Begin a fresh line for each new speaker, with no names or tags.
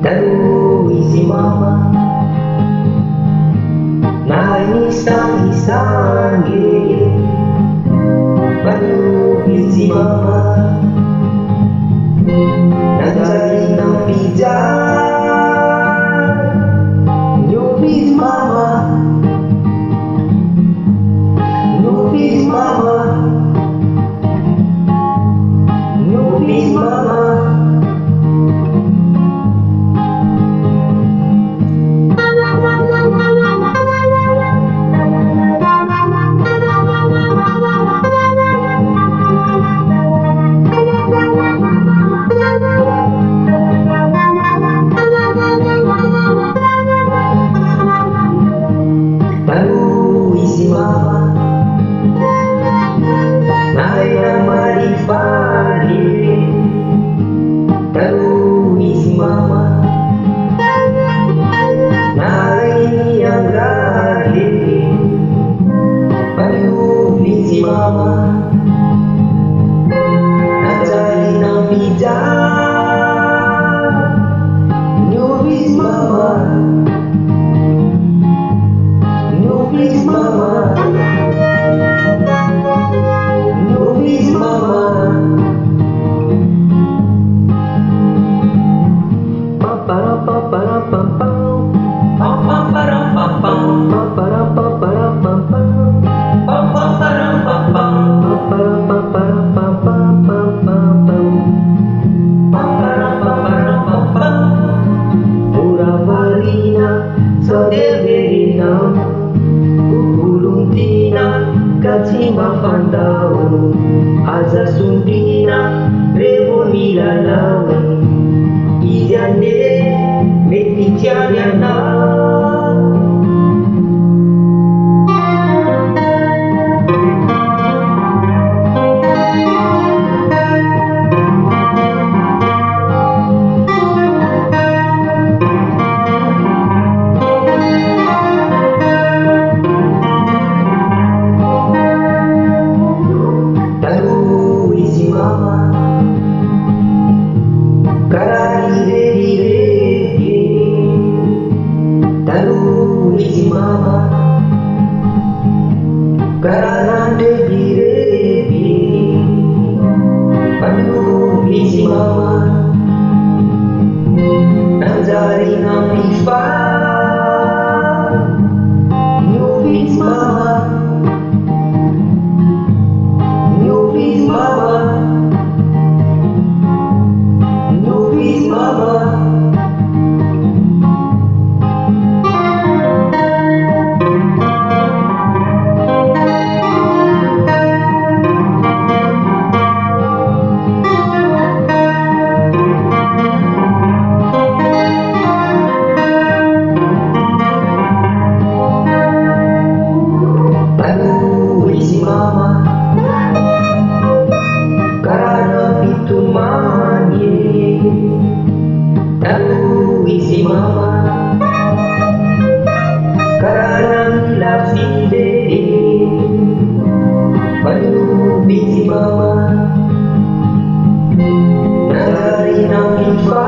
Tanui si mama naisan-isan Tanui si mama nagcari ng pijan Nubis mama Nubis mama Nubis mama Tanui si mama Nahay na marifali Tanui si mama Nahay niyang gali Tanui si mama Nagcari ng bijan Nubis mama Nubis mama Nubis mama Papara-papara-pam-pam Papara-pam-pam Papara-papara-pam-pam Papara-pam-pam Papara-papara-pam-pam Papara-papara-pam-pam Pura varina Sodeverina Kuluntina Katsima Pandau Aza Sundina Revo Milalawan Izyane Metityanyana Tanui si mama Karahire-hire Tanui si mama Karanande-hire Tanui si mama Nagcari ng pifan Nubis mama Nubis mama Nubis mama Tanui si mama Karena pitumani Tanui si mama Karena milafide Tanui si mama Nagcari ng iba